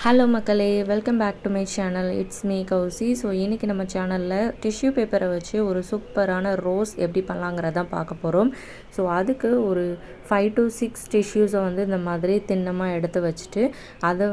Hello மக்களே, welcome back to my channel. It's me Kousi. So இன்றைக்கி நம்ம சேனலில் டிஷ்யூ பேப்பரை வச்சு ஒரு சூப்பரான ரோஸ் எப்படி பண்ணலாங்கிறதான் பார்க்க போகிறோம். ஸோ அதுக்கு ஒரு 5 to 6 டிஷ்யூஸை இந்த மாதிரி திண்ணமாக எடுத்து வச்சுட்டு அதை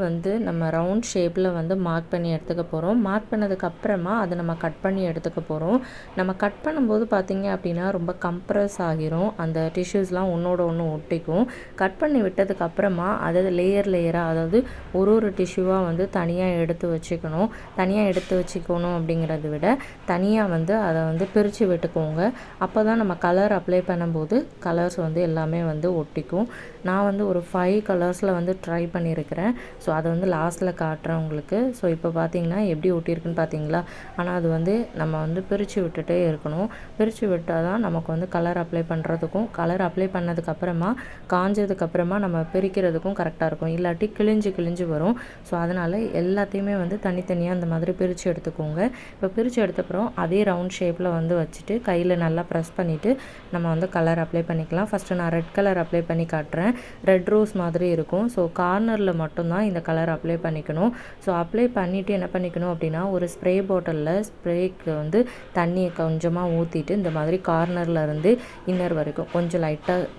நம்ம ரவுண்ட் ஷேப்பில் மார்க் பண்ணி எடுத்துக்க போகிறோம். மார்க் பண்ணதுக்கப்புறமா அதை நம்ம கட் பண்ணி எடுத்துக்க போகிறோம். நம்ம கட் பண்ணும்போது பார்த்திங்க அப்படின்னா ரொம்ப கம்ப்ரஸ் ஆகிரும், அந்த டிஷ்யூஸ்லாம் ஒன்றோட ஒன்று ஒட்டிக்கும். கட் பண்ணி விட்டதுக்கப்புறமா அதை லேயராக, அதாவது ஒரு டிஷ்யூவாக தனியாக எடுத்து வச்சுக்கணும். தனியாக எடுத்து வச்சுக்கணும் அப்படிங்கிறத விட தனியாக அதை பிரித்து விட்டுக்கோங்க. அப்போ தான் நம்ம கலர் அப்ளை பண்ணும்போது கலர்ஸ் எல்லாமே ஒட்டிக்கும். நான் ஒரு 5 கலர்ஸில் ட்ரை பண்ணியிருக்கிறேன். ஸோ அதை லாஸ்ட்டில் காட்டுறேன் உங்களுக்கு. ஸோ இப்போ பார்த்தீங்கன்னா எப்படி ஒட்டியிருக்குன்னு பார்த்தீங்களா. ஆனால் அது நம்ம பிரித்து விட்டுட்டே இருக்கணும். பிரித்து விட்டால் தான் நமக்கு கலர் அப்ளை பண்ணுறதுக்கும், கலர் அப்ளை பண்ணதுக்கப்புறமா காஞ்சதுக்கப்புறமா நம்ம பிரிக்கிறதுக்கும் கரெக்டாக இருக்கும். இல்லாட்டி கிழிஞ்சு வரும். ஸோ அதனால் எல்லாத்தையுமே தனித்தனியாக அந்த மாதிரி பிரித்து எடுத்துக்கோங்க. இப்போ பிரித்து எடுத்தப்புறம் அதே ரவுண்ட் ஷேப்பில் வச்சுட்டு கையில் நல்லா ப்ரெஸ் பண்ணிவிட்டு நம்ம கலர் அப்ளை பண்ணிக்கலாம். ஃபஸ்ட்டு நான் ரெட் கலர் அப்ளை பண்ணி காட்டுறேன். ரெட் ரோஸ் மாதிரி இருக்கும். ஸோ கார்னரில் மட்டும்தான் இந்த கலர் அப்ளை பண்ணிக்கணும். ஸோ அப்ளை பண்ணிவிட்டு என்ன பண்ணிக்கணும் அப்படின்னா, ஒரு ஸ்ப்ரே பாட்டிலில் ஸ்ப்ரேக்கு தண்ணியை கொஞ்சமாக ஊற்றிட்டு இந்த மாதிரி கார்னரில் இருந்து இன்னர் வரைக்கும் கொஞ்சம் லைட்டாக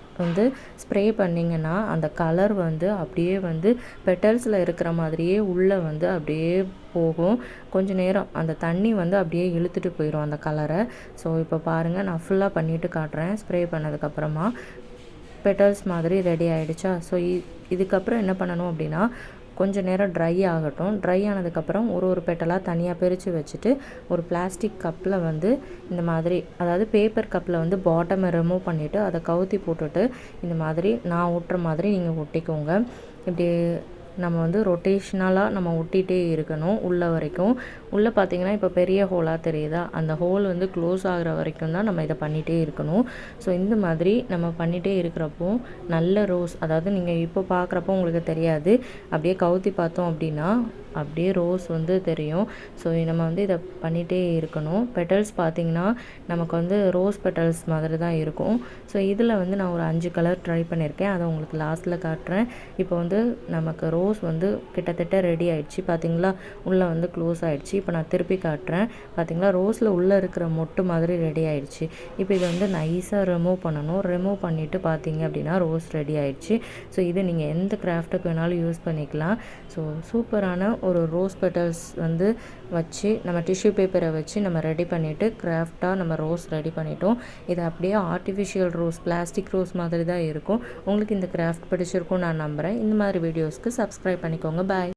ஸ்ப்ரே பண்ணிங்கன்னா அந்த கலர் அப்படியே பெட்டல்ஸில் இருக்கிற மாதிரியே உள்ளே அப்படியே போகும். கொஞ்சம் நேரம் அந்த தண்ணி அப்படியே இழுத்துட்டு போயிடும் அந்த கலரை. ஸோ இப்போ பாருங்கள், நான் ஃபுல்லாக பண்ணிவிட்டு காட்டுறேன். ஸ்ப்ரே பண்ணதுக்கப்புறமா பெட்டல்ஸ் மாதிரி ரெடி ஆகிடுச்சா. ஸோ இதுக்கப்புறம் என்ன பண்ணணும் அப்படின்னா, கொஞ்சம் நேரம் ட்ரை ஆகட்டும். ட்ரை ஆனதுக்கப்புறம் ஒரு பெட்டலாக தனியாக பிரித்து வச்சுட்டு ஒரு பிளாஸ்டிக் கப்பில் இந்த மாதிரி, அதாவது பேப்பர் கப்பில் பாட்டமை ரிமூவ் பண்ணிவிட்டு அதை கவுத்தி போட்டுட்டு இந்த மாதிரி நான் ஒட்டுற மாதிரி நீங்கள் ஒட்டிக்கோங்க. இப்படி நம்ம ரொட்டேஷ்னலாக நம்ம ஒட்டிகிட்டே இருக்கணும் உள்ளே வரைக்கும். உள்ளே பார்த்திங்கன்னா இப்போ பெரிய ஹோலாக தெரியுதா, அந்த ஹோல் க்ளோஸ் ஆகிற வரைக்கும் தான் நம்ம இதை பண்ணிகிட்டே இருக்கணும். ஸோ இந்த மாதிரி நம்ம பண்ணிகிட்டே இருக்கிறப்போ நல்ல ரோஸ், அதாவது நீங்கள் இப்போ பார்க்குறப்போ உங்களுக்கு தெரியாது, அப்படியே கவுத்தி பார்த்தோம் அப்படின்னா அப்படியே ரோஸ் தெரியும். ஸோ நம்ம இதை பண்ணிகிட்டே இருக்கணும். பெட்டல்ஸ் பார்த்திங்கன்னா நமக்கு ரோஸ் பெட்டல்ஸ் மாதிரி தான் இருக்கும். ஸோ இதில் நான் ஒரு 5 கலர் ட்ரை பண்ணியிருக்கேன். அதை உங்களுக்கு லாஸ்ட்டில் காட்டுறேன். இப்போ நமக்கு ரோஸ் கிட்டத்தட்ட ரெடி ஆகிடுச்சு. பார்த்திங்களா, உள்ளே க்ளோஸ் ஆகிடுச்சு. இப்போ நான் திருப்பி காட்டுறேன். பார்த்திங்களா, ரோஸில் உள்ளே இருக்கிற மொட்டு மாதிரி ரெடி ஆகிடுச்சு. இப்போ இதை நைஸாக ரிமூவ் பண்ணணும். ரிமூவ் பண்ணிவிட்டு பார்த்திங்க அப்படின்னா ரோஸ் ரெடி ஆகிடுச்சு. ஸோ இது நீங்கள் எந்த கிராஃப்ட்டுக்கு வேணாலும் யூஸ் பண்ணிக்கலாம். ஸோ சூப்பரான ஒரு ரோஸ் பெட்டல்ஸ் வச்சு நம்ம டிஷ்யூ பேப்பரை வச்சு நம்ம ரெடி பண்ணிவிட்டு கிராஃப்டாக நம்ம ரோஸ் ரெடி பண்ணிட்டோம். இது அப்படியே ஆர்டிஃபிஷியல் ரோஸ், பிளாஸ்டிக் ரோஸ் மாதிரி தான் இருக்கும். உங்களுக்கு இந்த கிராஃப்ட் பிடிச்சிருக்கும் நான் நம்புகிறேன். இந்த மாதிரி வீடியோஸ்க்கு சப்ஸ்கிரைப் பண்ணிக்கோங்க. பாய்.